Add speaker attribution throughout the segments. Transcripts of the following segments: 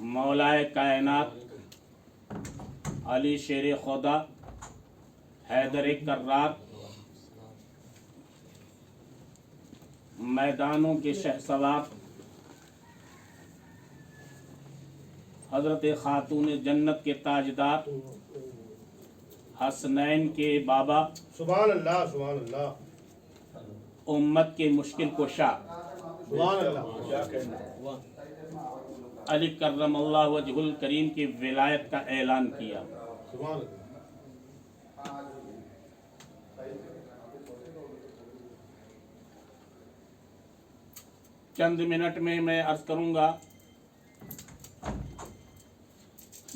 Speaker 1: मौलाए कायनात अली शेर खुदा हैदर कर्रार मैदानों के शहसवार हजरत खातून जन्नत के ताजदार हसनैन के बाबा
Speaker 2: सुभान अल्लाह सुभान अल्लाह
Speaker 1: उम्मत के मुश्किल कुशा
Speaker 2: सुभान अल्लाह
Speaker 1: अली कर्रमल्लाहु वजहुल करीम की विलायत का ऐलान किया।
Speaker 2: सुभान अल्लाह।
Speaker 1: चंद मिनट में मैं अर्ज करूंगा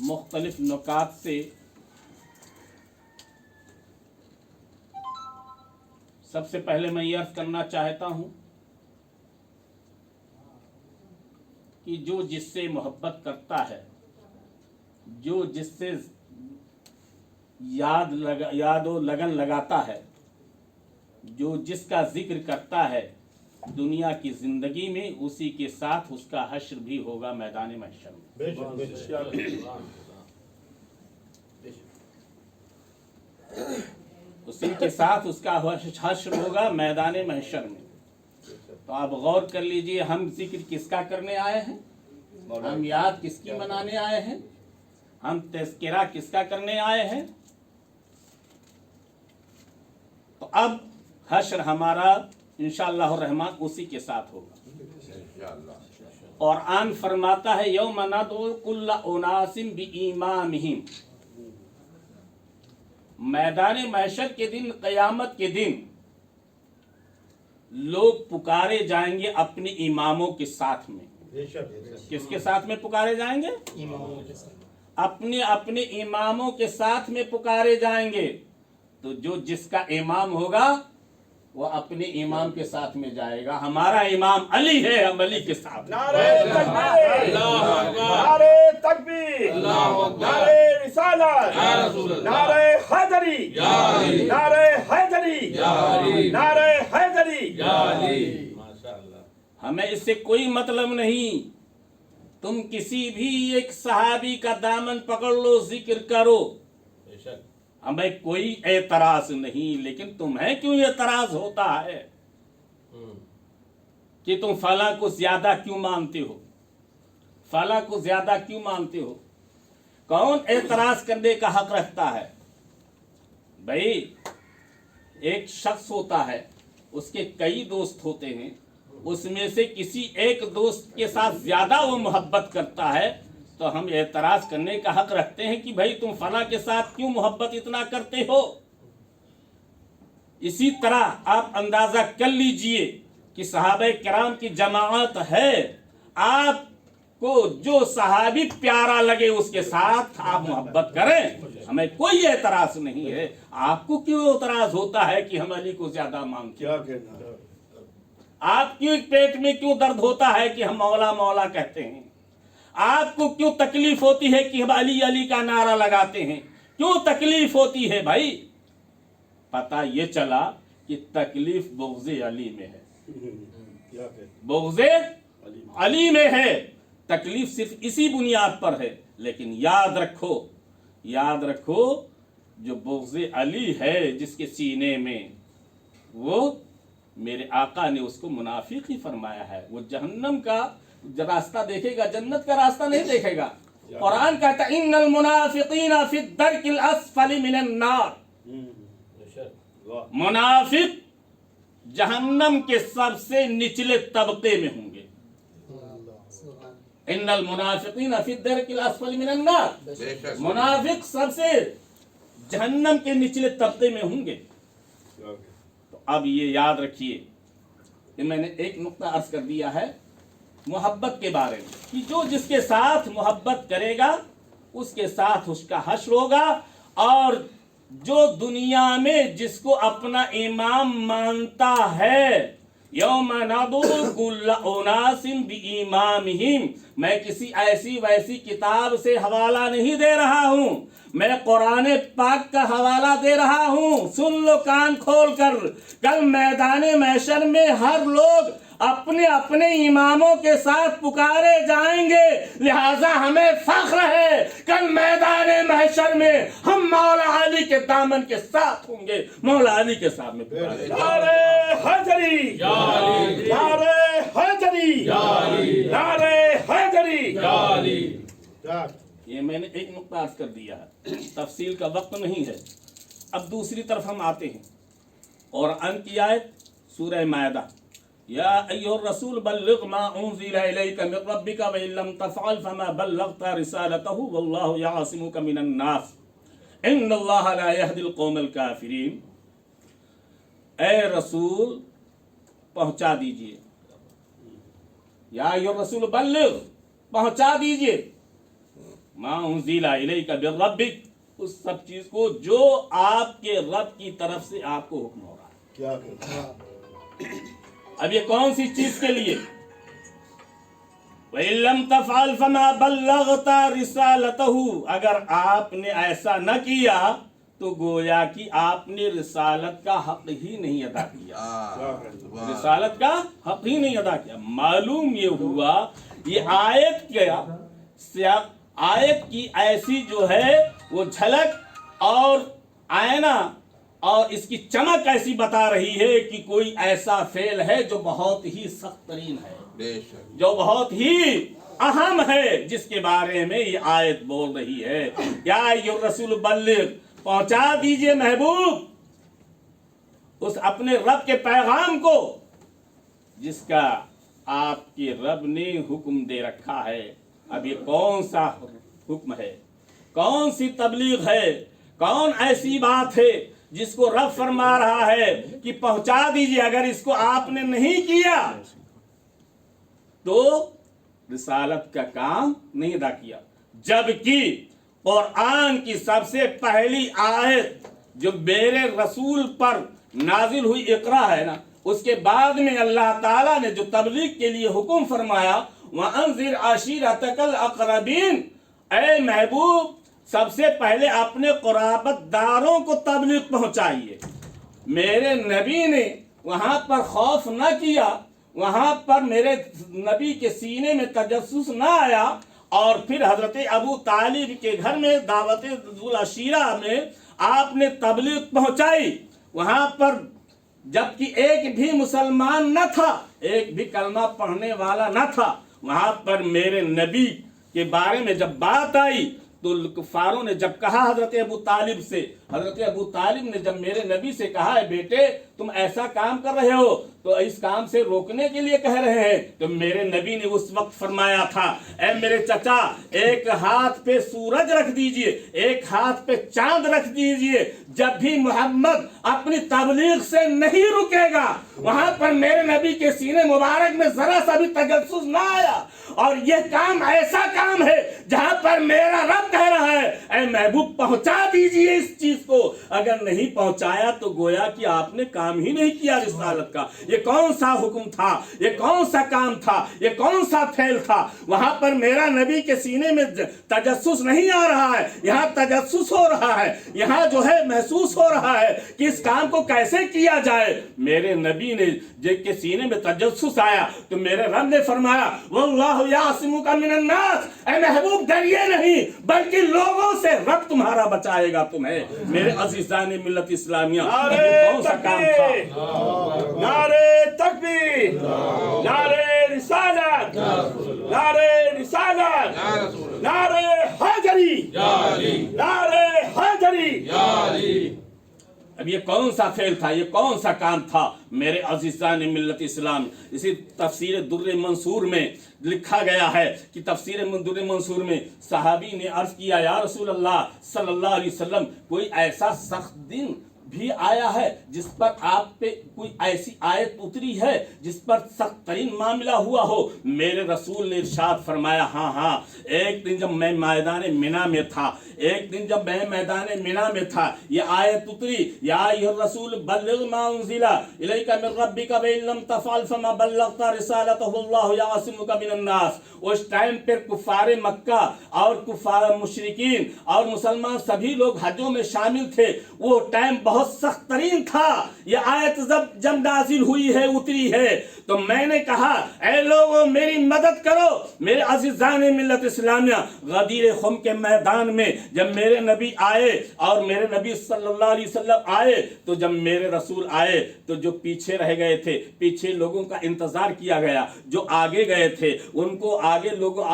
Speaker 1: मुख्तलिफ नुकात से। सबसे पहले मैं ये अर्ज करना चाहता हूं कि जो जिससे मोहब्बत करता है, जो जिससे यादो लगन लगाता है, जो जिसका जिक्र करता है दुनिया की जिंदगी में, उसी के साथ उसका हश्र भी होगा मैदान महशर में।
Speaker 2: बेशक बेशक।
Speaker 1: उसी के साथ उसका हश्र होगा मैदान महशर में। तो आप गौर कर लीजिए, हम जिक्र किसका करने आए हैं, हम याद किसकी मनाने आए हैं, हम तज़किरा किसका करने आए हैं। तो अब हश्र हमारा इंशाअल्लाह रहमान उसी के साथ होगा। और आन फरमाता है यौम नदउ कुल्ला उनासिम बिईमामिहिम, मैदान महशर के दिन, क़यामत के दिन लोग पुकारे जाएंगे अपने इमामों के साथ में। किसके साथ में पुकारे जाएंगे? इमामों के साथ। अपने अपने इमामों के साथ में पुकारे जाएंगे। तो जो जिसका इमाम होगा वो अपने इमाम के साथ में जाएगा। हमारा इमाम अली है, हम अली के साथ।
Speaker 2: नारे तकबीर, नारे तकबीर, नारे रिसालत, नारे हैदरी, नारे हैदरी, नारे हैदरी।
Speaker 1: हमें इससे कोई मतलब नहीं। तुम किसी भी एक सहाबी का दामन पकड़ लो, जिक्र करो, हमें कोई एतराज नहीं। लेकिन तुम्हें क्यों एतराज होता है कि तुम फला को ज्यादा क्यों मानते हो, फला को ज्यादा क्यों मानते हो? कौन एतराज करने का हक रखता है? भाई एक शख्स होता है, उसके कई दोस्त होते हैं, उसमें से किसी एक दोस्त के साथ ज्यादा वो मोहब्बत करता है, तो हम एतराज करने का हक रखते हैं कि भाई तुम फला के साथ क्यों मोहब्बत इतना करते हो। इसी तरह आप अंदाजा कर लीजिए कि सहाबे किराम की जमाअत है, आपको जो सहाबी प्यारा लगे उसके साथ आप मोहब्बत करें, हमें कोई एतराज नहीं है। आपको क्यों एतराज होता है कि हम अली को ज्यादा मानते हैं?
Speaker 2: क्या कहना?
Speaker 1: आपके पेट में क्यों दर्द होता है कि हम मौला मौला कहते हैं? आपको क्यों तकलीफ होती है कि हम अली अली का नारा लगाते हैं? क्यों तकलीफ होती है भाई? पता ये चला कि तकलीफ बुग़्ज़े अली में है, बुग़्ज़े अली में है। तकलीफ सिर्फ इसी बुनियाद पर है। लेकिन याद रखो, याद रखो, जो बुग़्ज़े अली है जिसके सीने में, वो मेरे आका ने उसको मुनाफिक ही फरमाया है। वो जहन्नम का रास्ता देखेगा, जन्नत का रास्ता नहीं देखेगा। कुरान कहता है इन्नल मुनाफिकीना फी दरकिल अस्फली मिनन नार, मुनाफिक जहन्नम के सबसे निचले तबके में होंगे। इन्नल मुनाफिकीना फी दरकिल अस्फली मिनन नार, मुनाफिक सबसे जहन्नम के निचले तबके में होंगे। तो अब ये याद रखिए कि मैंने एक नुक्ता अर्ज कर दिया है मोहब्बत के बारे में कि जो जिसके साथ मोहब्बत करेगा उसके साथ उसका हश्र होगा। और जो दुनिया में जिसको अपना इमाम मानता है, यौम नदउ कुल्ला उनासिम बिईमामिहिम, मैं किसी ऐसी वैसी किताब से हवाला नहीं दे रहा हूँ, मैं कुरान पाक का हवाला दे रहा हूँ। सुन लो कान खोल कर, कल मैदान महशर में हर लोग अपने अपने इमामों के साथ पुकारे जाएंगे, लिहाजा हमें फख्र है कल मैदान महशर में हम मौला अली के दामन के साथ होंगे, मौला अली के सामने पुकारे।
Speaker 2: नारे हैदरी, नारे हैदरी, नारे हैदरी।
Speaker 1: ये मैंने एक नुक्ता अर्ज कर दिया है, तफसील का वक्त नहीं है। अब दूसरी तरफ हम आते हैं और अंत की आयत सूरह मायदा, या अय्युहर रसूल बल्लिग मा उनज़िला इलैका मिन रब्बिका व इन लम तफ़अल फमा बल्लग़ता रिसालतहु वल्लाहु यअसिमुका मिनन नास इन्नल्लाहा ला यहदिल कौमल काफिरीन। ए रसूल पहुंचा दीजिए, या अय्युहर रसूल बल्लिग पहुंचा दीजिए, मा उनज़िला इलैका मिन रब्बिक उस सब चीज को जो आपके रब की तरफ से आपको हुक्म हो रहा है। क्या अब ये कौन सी चीज के लिए? वइल्लम तफ़अल फमा बल्लग़ता रिसालतहु, अगर आपने ऐसा न किया तो गोया कि आपने रिसालत का हक ही नहीं अदा किया, रिसालत का हक ही नहीं अदा किया। मालूम ये हुआ ये आयत की ऐसी जो है वो झलक और आईना और इसकी चमक ऐसी बता रही है कि कोई ऐसा फेल है जो बहुत ही सख्त तरीन है, जो बहुत ही अहम है, जिसके बारे में ये आयत बोल रही है। या अय्युहर रसूल बल्लिग, पहुंचा दीजिए महबूब उस अपने रब के पैगाम को जिसका आपके रब ने हुक्म दे रखा है। अब ये कौन सा हुक्म है, कौन सी तबलीग है, कौन ऐसी बात है जिसको रब फरमा रहा है कि पहुंचा दीजिए, अगर इसको आपने नहीं किया तो रिसालत का काम नहीं अदा किया। जबकि कुरान की सबसे पहली आयत जो मेरे रसूल पर नाजिल हुई इकरा है ना, उसके बाद में अल्लाह ताला ने जो तबलीग के लिए हुक्म फरमाया, वअंज़िर अशीरतकल अक़रबीन, ऐ महबूब सबसे पहले अपने क़ुराबतदारों को तबलीग पहुंचाइए। मेरे नबी ने वहां पर खौफ न किया, वहां पर मेरे नबी के सीने में तजस्सुस न आया, और फिर हजरत अबू तालिब के घर में दावत दुल अशीरा में आपने तबलीग पहुंचाई। वहां पर जबकि एक भी मुसलमान न था, एक भी कलमा पढ़ने वाला न था, वहां पर मेरे नबी के बारे में जब बात आई तो कुफारों ने जब कहा हजरत अबू तालिब से, हजरत अबू तालिब ने जब मेरे नबी से कहा है बेटे तुम ऐसा काम कर रहे हो तो इस काम से रोकने के लिए कह रहे हैं, तो मेरे नबी ने उस वक्त फरमाया था, ऐ मेरे चचा एक हाथ पे सूरज रख दीजिए, एक हाथ पे चांद रख दीजिए, जब भी मोहम्मद अपनी तबलीग से नहीं रुकेगा वहां पर मेरे नबी के सीने मुबारक में जरा सा भी तजस्सुस ना आया। और यह काम ऐसा काम है जहां पर मेरा रब कह रहा है ऐ महबूब पहुंचा दीजिए इस चीज को, अगर नहीं पहुंचाया तो गोया कि आपने काम ही नहीं किया रिसालत का। ये कौन सा हुक्म था, ये कौन सा काम था, ये कौन सा फेल था? वहां पर मेरा नबी के सीने में तजस्सुस नहीं आ रहा है, यहाँ तजस्सुस हो रहा है, यहाँ जो है महसूस हो रहा है कि इस काम को कैसे किया जाए। मेरे नबी ने जिनके सीने में तजस्सुस आया तो मेरे रब ने फरमाया वल्लाहु यासिमुका मिनन नास, ऐ महबूब डरिए नहीं बल्कि लोगों से रब तुम्हारा बचाएगा तुम्हें। मेरे अजीजान मिल्लत इस्लामिया, कौन सा काम था?
Speaker 2: नारे तकबीर, नारे रिसालत, नारे रिसालत, नारे हैदरी, नारे हैदरी।
Speaker 1: अब ये कौन सा फेल था, ये कौन सा काम था मेरे अजीज़ान मिल्लत इस्लाम? इसी तफसीर दुर्र मंसूर में लिखा गया है कि तफसीर दुर्र मंसूर में सहाबी ने अर्ज किया या रसूल अल्लाह सल्लल्लाहु अलैहि वसल्लम कोई ऐसा सख्त दिन भी आया है जिस पर आप पे कोई ऐसी आयत उतरी है जिस पर सख्त तरीन मामला हुआ हो? मेरे रसूल ने इरशाद फरमाया हाँ, एक दिन जब मैं मैदान मिना में था, एक दिन जब मैं मैदान मिना में था ये आयत उतरी, या अय्युहर रसूल बल्लिग मा उनज़िला इलैका मिन रब्बिका व इन लम तफ़अल फमा बल्लग़ता रिसालतहु वल्लाहु यअसिमुका मिनन नास। उस टाइम पर कुफ़ारे मक्का और कुफ़ार मुशरिकीन और मुसलमान सभी लोग हजों में शामिल थे। वो टाइम बहुत بہت سخت ترین تھا. یہ آیت جب نازل ہوئی ہے اتری ہے تو میں نے کہا اے لوگوں میری مدد کرو. میرے عزیزان ملت اسلامیہ غدیر خم کے میدان میں جب میرے نبی آئے اور میرے نبی صلی اللہ علیہ وسلم آئے تو جب میرے رسول آئے تو جو پیچھے رہ گئے تھے پیچھے لوگوں کا انتظار کیا گیا. جو آگے گئے تھے ان کو آگے لوگوں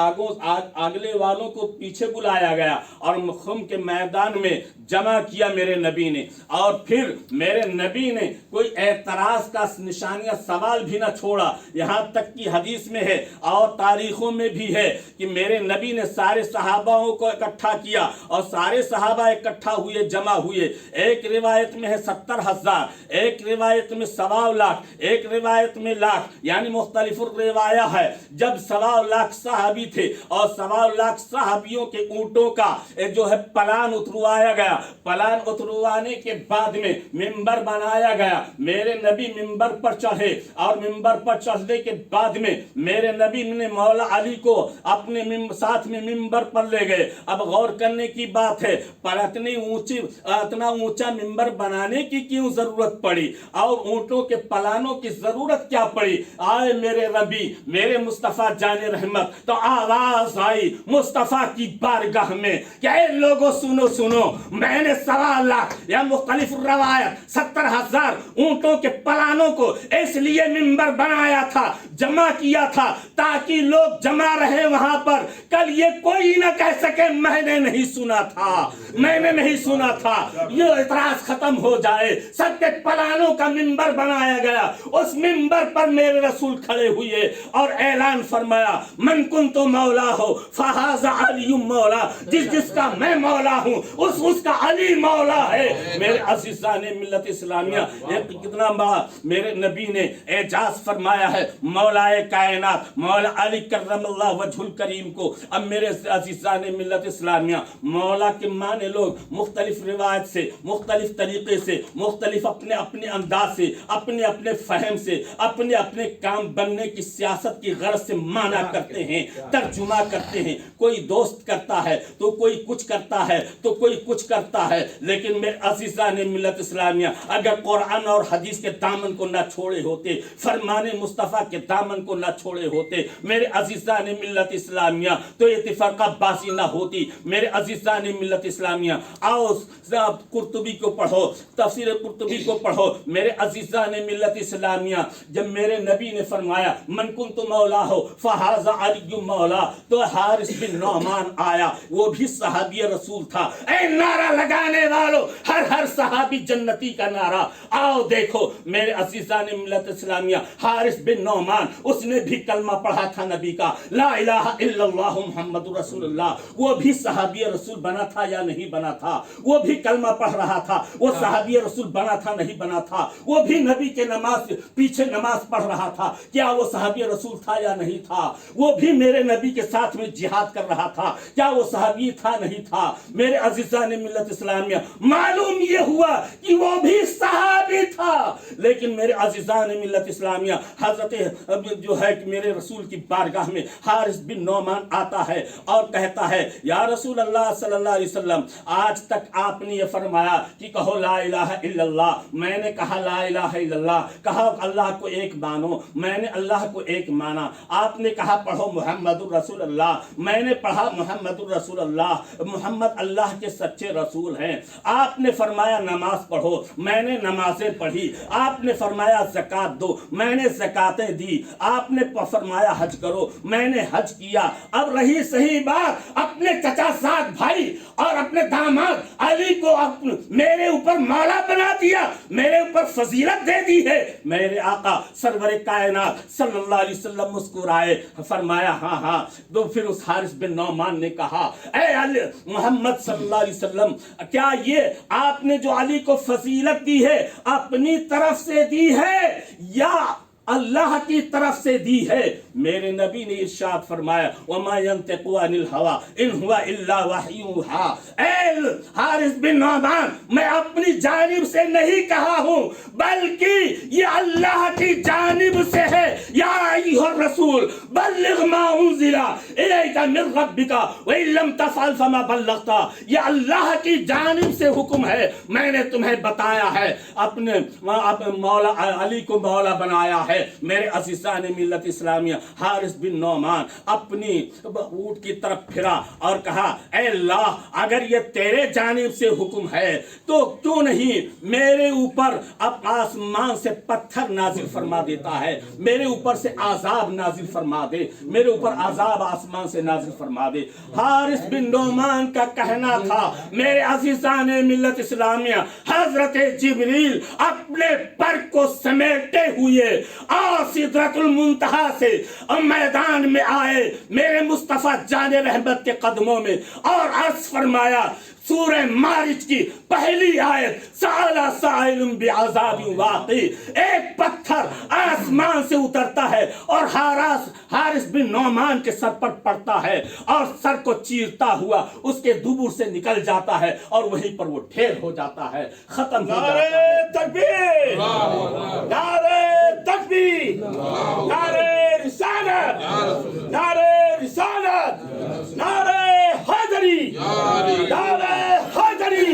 Speaker 1: اگلے والوں کو پیچھے بلایا گیا اور خم کے میدان میں جمع کیا میرے نبی نے. اور پھر میرے نبی نے کوئی اعتراض کا نشانیہ سوال بھی نہ چھوڑا. یہاں تک کہ حدیث میں ہے اور تاریخوں میں بھی ہے کہ میرے نبی نے سارے صحاباؤں کو اکٹھا کیا اور سارے صحابہ اکٹھا ہوئے جمع ہوئے. ایک روایت میں ہے 70,000, ایک روایت میں 1.25 لاکھ, ایک روایت میں لاکھ, یعنی مختلف روایہ ہے. جب 1.25 لاکھ صحابی تھے اور 1.25 لاکھ صحابیوں کے اونٹوں کا جو ہے پلان اتروایا گیا. پلان اتروانے کے بعد میں منبر بنایا گیا. میرے نبی منبر پر چڑھے اور منبر پر چڑھنے کے بعد میں میرے نبی نے مولا علی کو اپنے ساتھ میں منبر پر لے گئے. اب غور کرنے کی بات ہے پر اتنا اونچا منبر بنانے کی کیوں ضرورت پڑی اور اونٹوں کے پلانوں کی ضرورت کیا پڑی. آئے میرے نبی میرے مصطفیٰ جان رحمت تو آواز آئی مصطفیٰ کی بارگاہ میں کہ اے لوگوں سنو سنو, میں نے 1.25 لاکھ یا مختلف روایت 70,000 اونٹوں کے پلانوں کو اس لیے منبر بنایا تھا, جمع کیا تھا تاکہ لوگ جمع رہے وہاں پر. کل یہ کوئی نہ کہہ سکے میں نے نہیں سنا تھا, میں نے نہیں سنا تھا. یہ اعتراض ختم ہو جائے. سب کے پلانوں کا منبر بنایا گیا. اس منبر پر میرے رسول کھڑے ہوئے اور اعلان فرمایا من کنت مولا ہو فہذا علی مولا. جس کا میں مولا ہوں اس کا علی مولا ہے. میرے عزیزان ملت اسلامیہ کتنا بڑا میرے نبی نے اعجاز فرمایا ہے مولا کائنات مولا علی کرم اللہ وجہ الکریم کو. اب میرے عزیزان ملت اسلامیہ مولا کے معنی لوگ مختلف روایت سے مختلف طریقے سے مختلف اپنے اپنے انداز سے اپنے اپنے فہم سے اپنے اپنے کام بننے کی سیاست کی غرض سے معنی کرتے ہیں, ترجمہ کرتے ہیں. کوئی دوست کرتا ہے تو کوئی کچھ کرتا ہے تو کوئی کچھ کرتا ہے. لیکن میرے عزیزان ملت اسلامیہ اگر قرآن اور حدیث کے دامن کو نہ چھوڑے ہوتے, فرمان مصطفیٰ کے دامن کو نہ چھوڑے ہوتے میرے عزیزان ملت اسلامیہ تو یہ فرقہ بازی نہ ہوتی. میرے عزیزان ملت اسلامیہ آؤ قرطبی کو پڑھو, تفسیر قرطبی کو پڑھو. میرے عزیزان ملت اسلامیہ جب میرے نبی نے فرمایا من کنت مولا ہو فہذا علی مولا تو حارث بن نعمان آیا, وہ بھی صحابی رسول تھا. اے نعرہ لگانے والو ہر صحابی جنتی کا نعرہ. آؤ دیکھو میرے عزیزان ملت اسلامیہ حارث بن نعمان اس نے بھی کلمہ پڑھا تھا نبی کا لا الہ الا اللہ محمد رسول اللہ. وہ بھی صحابی رسول بنا تھا یا نہیں بنا تھا؟ وہ بھی کلمہ پڑھ رہا تھا. وہ صحابی رسول بنا تھا نہیں بنا تھا؟ وہ بھی نبی کے نماز پیچھے نماز پڑھ رہا تھا. کیا وہ صحابی رسول تھا یا نہیں تھا؟ وہ بھی میرے نبی کے ساتھ میں جہاد کر رہا تھا. کیا وہ صحابی تھا نہیں تھا؟ میرے عزیزان ملت اسلامیہ معلوم یہ ہوا کہ وہ بھی صحابی تھا. لیکن میرے عزیزان ملت اسلامیہ حضرت جو ہے کہ میرے رسول کی بارگاہ میں حارث بن نعمان آتا ہے اور کہتا ہے یا رسول اللہ صلی اللہ علیہ وسلم آج تک آپ نے یہ فرمایا کہ کہو لا الہ الا اللہ. میں نے کہا لا الہ الا اللہ, کہا اللہ کو ایک مانو. میں نے اللہ کو ایک مانا. آپ نے کہا پڑھو محمد الرسول اللہ. میں نے پڑھا محمد الرسول اللہ. محمد اللہ کے سچے رسول ہیں. آپ نے فرمایا نماز پڑھو. میں نے نمازیں پڑھی. آپ نے فرمایا زکات دو. میں نے زکاتیں دی. آپ نے فرمایا حج کرو. میں نے حج کیا. اب رہی صحیح بات اپنے چچا زاد بھائی اور اپنے داماد علی کو میرے اوپر مولا بنا دیا, میرے اوپر فضیلت دے دی ہے. میرے آقا سرور کائنات صلی اللہ علیہ وسلم مسکرائے, فرمایا ہاں ہاں. تو پھر اس حارث بن نعمان نے کہا اے علی محمد صلی اللہ علیہ وسلم کیا یہ آپ نے جو علی کو فضیلت دی ہے اپنی طرف سے دی ہے یا अल्लाह की तरफ से दी है। मेरे नबी ने इरशाद फरमाया वमा यंतिकु अनिल हवा इन हुवा इल्ला वहयुहा। ऐ हारिस बिन नौमान, मैं अपनी जानिब से नहीं कहा हूँ बल्कि ये अल्लाह की जानिब से है। या अय्युहर रसूल बल्लिग मा उन्ज़िला इलैका मिन रब्बिका व इन लम तफ़अल फमा बल्लग़ता। ये अल्लाह की जानिब से हुक्म है, मैंने तुम्हें बताया है, अपने मौला अली को मौला बनाया है। मेरे अज़ीज़ान मिल्लत इस्लामिया, हारिस बिन नौमान अपनी ऊँट की तरफ फिरा और कहा ऐ अल्लाह, अगर ये तेरे जानिब से हुक्म है तो क्यों नहीं मेरे ऊपर अब आसमान से पत्थर नाजिल फरमा देता है, मेरे ऊपर से आजाब नाजिल फरमा दे, मेरे ऊपर आजाब आसमान से नाजिल फरमा दे। हारिस बिन नौमान का कहना था मेरे अज़ीज़ान मिल्लत इस्लामिया, हजरत जिब्रील अपने पर को समेटे हुए और सिदरतुल मुंतहा से मैदान में आए मेरे मुस्तफा जाने रहमत के कदमों में और अर्ज फरमाया सूरह मारिज की पहली आयत साला साइलुम बिअज़ाबिन वाक़ी। एक पत्थर आसमान से उतरता है और हारिस बिन नौमान के सर पर पड़ता है और सर को चीरता हुआ उसके दुबुर से निकल जाता है और वहीं पर वो ढेर हो जाता है, खत्म हो जाता है।
Speaker 2: नारे तकबीर, नारे तकबीर, नारे रिसालत, नारे रिसालत, नारे हैदरी, नारे हैदरी।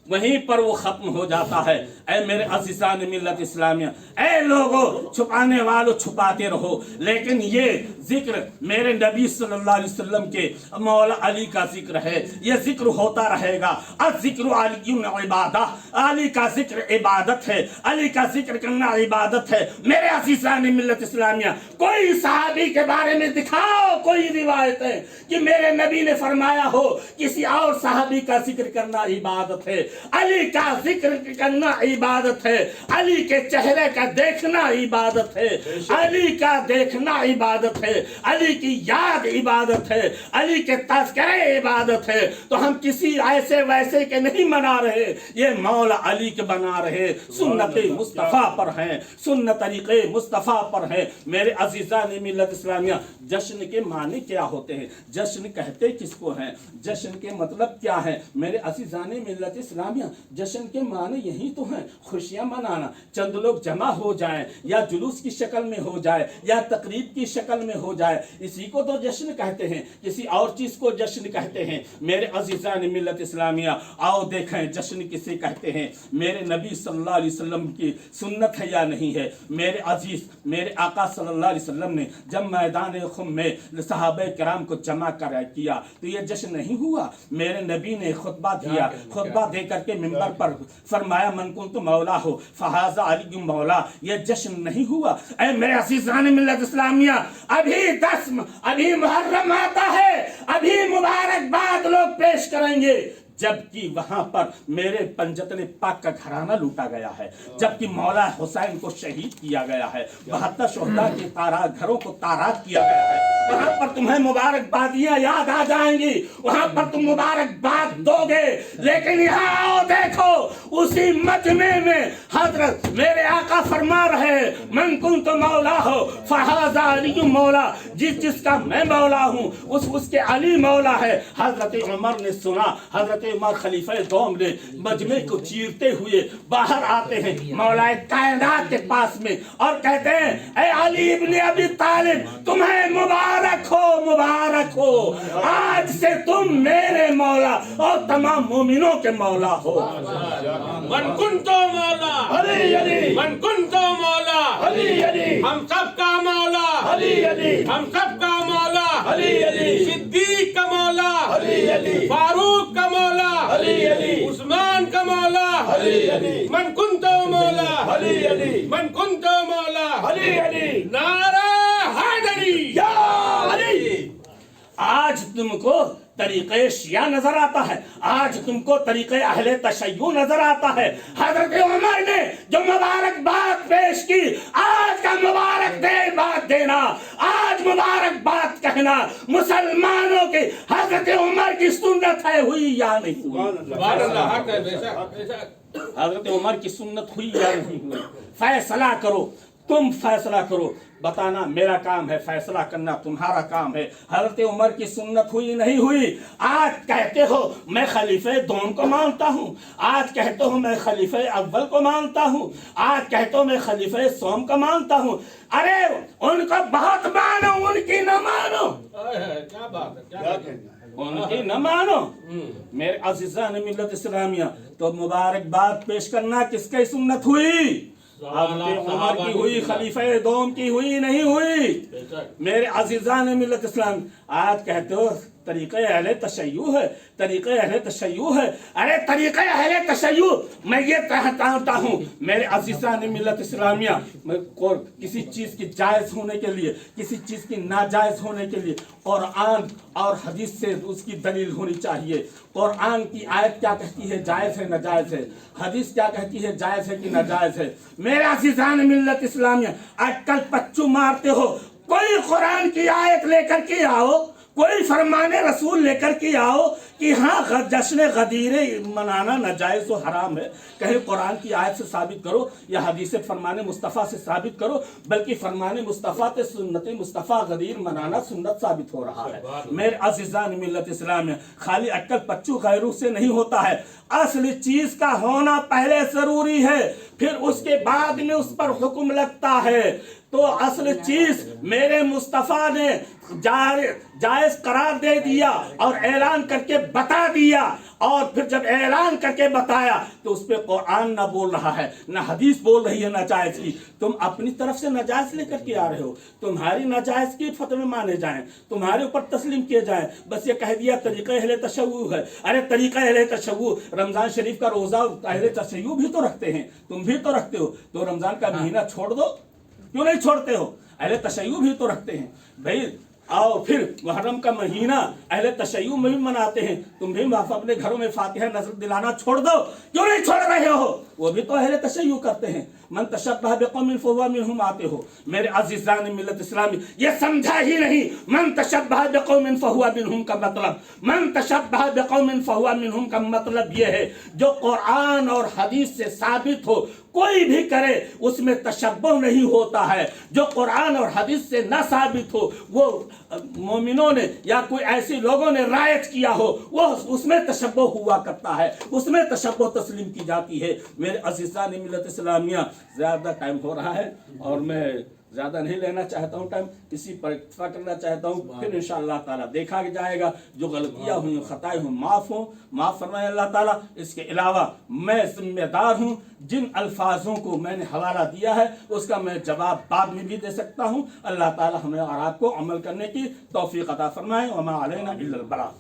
Speaker 1: वहीं पर वो खत्म हो जाता है। ऐ मेरे अज़ीज़ान मिल्लत इस्लामिया, ऐ लोगों छुपाने वालों छुपाते रहो, लेकिन ये जिक्र मेरे नबी सल्लल्लाहु अलैहि वसल्लम के मौला अली का जिक्र है, ये जिक्र होता रहेगा। अज़िक्र अलियुन इबादा, अली का जिक्र इबादत है, अली का जिक्र करना इबादत है। मेरे अज़ीज़ान मिल्लत इस्लामिया, कोई सहाबी के बारे में दिखाओ कोई रिवायतें कि मेरे नबी ने फरमाया हो किसी और सहाबी का जिक्र करना इबादत है। अली का जिक्र करना इबादत है, अली के चेहरे का देखना इबादत है, अली का देखना इबादत है, अली की याद इबादत है, अली के तज़किरे इबादत है। तो हम किसी ऐसे वैसे के नहीं मना रहे, ये मौला अली के बना रहे, सुन्नत मुस्तफ़ा पर हैं, सुन्नत तरीक़े मुस्तफ़ा पर हैं। मेरे अज़ीज़ान मिल्लत इस्लामिया, जश्न के माने क्या होते हैं, जश्न कहते किसको हैं, जश्न के मतलब क्या है? मेरे अज़ीज़ान मिल्लत इस्लामिया, जश्न के माने यही तो हैं, खुशियां मनाना, चंद लोग जमा हो जाएं या जुलूस की शक्ल में हो जाए या तकरीब की शक्ल में हो जाए, इसी को तो जश्न कहते हैं, किसी और चीज को जश्न कहते हैं। मेरे अज़ीज़ान मिल्लत इस्लामिया, आओ देखें जश्न किसे कहते हैं, मेरे नबी सल्लल्लाहु अलैहि वसल्लम की सुन्नत है या नहीं है। मेरे अजीज, मेरे आका सल्लल्लाहु अलैहि वसल्लम ने जब मैदान खुम में सहाबे किराम को जमा किया तो ये जश्न नहीं हुआ। मेरे नबी ने खुतबा दिया, खुतबा दे करके मिंबर पर फरमाया मन कुंतु मौला हो फहाजा अली मौला, ये जश्न नहीं हुआ। ऐ मेरे अज़ीज़ान मिल्लत इस्लामिया, अभी मुहर्रम आता है, अभी मुबारकबाद लोग पेश करेंगे, जबकि वहां पर मेरे पंजतन पाक का घराना लूटा गया है, जबकि मौला हुसैन को शहीद किया गया है, 72 शोहदा के घरों को ताराक किया गया है। वहां पर तुम्हें मुबारकबादियां याद आ जाएंगी, वहां पर तुम मुबारकबाद दोगे, लेकिन यहाँ आओ देखो उसी मजमे में हजरत मेरे आका फरमा रहे मन कुंतु मौला हो फहाजा अली मौला, जिसका मैं मौला हूँ उसके अली मौला है। हजरत उमर ने सुना, हजरत उमर खलीफा दोम ने मजमे को चीरते हुए बाहर आते हैं मौलाए कायनात के पास में और कहते हैं ऐ अली इब्न अबी तालिब, तुम्हें मुबारक हो, आज से तुम मेरे मौला और तमाम मोमिनों के मौला हो।
Speaker 3: मन कुंतो मौला
Speaker 2: अली अली,
Speaker 3: मन कुंतो मौला
Speaker 2: अली अली,
Speaker 3: हम सबका मौला
Speaker 2: अली अली,
Speaker 3: हम सबका मौला
Speaker 2: अली अली,
Speaker 3: सिद्दीक का मौला
Speaker 2: अली अली,
Speaker 3: फारूक का मौला
Speaker 2: अली अली,
Speaker 3: उस्मान का मौला
Speaker 2: अली अली,
Speaker 3: मन कुंतो मौला
Speaker 2: अली अली,
Speaker 3: मन कुंतो मौला
Speaker 2: अली अली,
Speaker 3: नारा हैदरी
Speaker 2: या अली।
Speaker 1: आज तुमको طریقہ شیعہ نظر آتا ہے، آج تم کو طریقہ اہل تشیع نظر آتا ہے۔ حضرت عمر نے جو مبارکباد پیش کی، آج کا مبارکباد دینا، آج مبارکباد کہنا مسلمانوں کی حضرت عمر کی سنت ہے، ہوئی یا نہیں ہوئی؟
Speaker 3: سبحان اللہ، حق ہے، بے شک بے شک۔
Speaker 1: حضرت عمر کی سنت ہوئی یا نہیں ہوئی؟ فیصلہ کرو، تم فیصلہ کرو، بتانا میرا کام ہے، فیصلہ کرنا تمہارا کام ہے۔ حضرت عمر کی سنت ہوئی نہیں ہوئی؟ آج کہتے ہو میں خلیفہ دوم کو مانتا ہوں، آج کہتے ہو میں خلیفہ اول کو مانتا ہوں، آج کہتے ہو میں خلیفہ سوم کو مانتا ہوں۔ ارے ان کو بہت مانو، ان کی نہ مانو،
Speaker 3: کیا بات ہے،
Speaker 2: کیا
Speaker 3: کیا
Speaker 2: کہنا ہے؟
Speaker 1: ان کی نہ مانو۔ میرے عزیزان ملت اسلامیہ، تو مبارکباد پیش کرنا کس کی سنت ہوئی؟ حضرت عمر کی ہوئی، خلیفہ دوم کی ہوئی نہیں ہوئی؟ میرے عزیزان ملت اسلام، آج کہتے ہو طریقہ اہل تشیع ہے، طریقہ اہل تشیع ہے۔ ارے طریقہ اہل تشیع میں یہ کہتا ہوں میرے عزیزان ملت اسلامیہ، کسی چیز کی جائز ہونے کے لیے، کسی چیز کی ناجائز ہونے کے لیے قرآن اور حدیث سے اس کی دلیل ہونی چاہیے۔ قرآن کی آیت کیا کہتی ہے، جائز ہے ناجائز ہے؟ حدیث کیا کہتی ہے، جائز ہے کہ ناجائز ہے؟ میرے عزیزان ملت اسلامیہ، اٹکل پچو مارتے ہو، کوئی قرآن کی آیت لے کر کے آؤ، کوئی فرمان رسول لے کر کے آؤ کہ ہاں جشن غدیر منانا ناجائز و حرام ہے، کہیں قرآن کی آیت سے ثابت کرو یا حدیث فرمان مصطفیٰ سے ثابت کرو، بلکہ فرمان مصطفیٰ تے سنت مصطفیٰ غدیر منانا سنت ثابت ہو رہا ہے۔ میرے عزیزان ملت اسلام میں خالی اٹکل پچو غیروں سے نہیں ہوتا ہے، اصل چیز کا ہونا پہلے ضروری ہے، پھر اس کے بعد میں اس پر حکم لگتا ہے۔ تو اصل چیز میرے مصطفیٰ نے جائز قرار دے دیا اور اعلان کر کے بتا دیا، اور پھر جب اعلان کر کے بتایا تو اس پہ قرآن نہ بول رہا ہے، نہ حدیث بول رہی ہے ناجائز کی، تم اپنی طرف سے ناجائز لے کر کے آ رہے ہو، تمہاری ناجائز کی فتوے مانے جائیں، تمہارے اوپر تسلیم کیے جائیں، بس یہ کہہ دیا طریقہ اہل تشیع ہے۔ ارے طریقہ اہل تشیع، رمضان شریف کا روزہ اہل تشیع بھی تو رکھتے ہیں، تم بھی تو رکھتے ہو، تو رمضان کا مہینہ چھوڑ دو، کیوں نہیں چھوڑتے ہو؟ اہل تشیع بھی تو رکھتے ہیں بھائی، اور پھر محرم کا مہینہ اہل تشیع میں بھی مناتے ہیں، تم بھی اپنے گھروں میں فاتحہ نظر دلانا چھوڑ دو، کیوں نہیں چھوڑ رہے ہو؟ وہ بھی تو اہل تشیع کرتے ہیں۔ من تشبہ بقوم فہو منہم آتے ہو۔ میرے عزیزان ملت اسلامی، یہ سمجھا ہی نہیں من تشبہ بقوم فہو منہم کا مطلب، من تشبہ بقوم فہو منہم کا مطلب یہ ہے جو قرآن اور حدیث سے ثابت ہو، کوئی بھی کرے اس میں تشبہ نہیں ہوتا ہے۔ جو قرآن اور حدیث سے نہ ثابت ہو، وہ مومنوں نے یا کوئی ایسی لوگوں نے رائج کیا ہو، وہ اس میں تشبہ ہوا کرتا ہے، اس میں تشبہ تسلیم کی جاتی ہے۔ میرے عزیزان ملت اسلامیہ، زیادہ ٹائم ہو رہا ہے اور میں زیادہ نہیں لینا چاہتا ہوں ٹائم، اسی پر اکتفا کرنا چاہتا ہوں، پھر انشاءاللہ تعالیٰ دیکھا جائے گا، جو غلطیاں ہوئی خطائیں ہوں معاف فرمائے اللہ تعالیٰ۔ اس کے علاوہ میں ذمہ دار ہوں، جن الفاظوں کو میں نے حوالہ دیا ہے اس کا میں جواب بعد میں بھی دے سکتا ہوں۔ اللہ تعالیٰ ہمیں اور آپ کو عمل کرنے کی توفیق عطا فرمائے۔ وما علینا الا البلاغ۔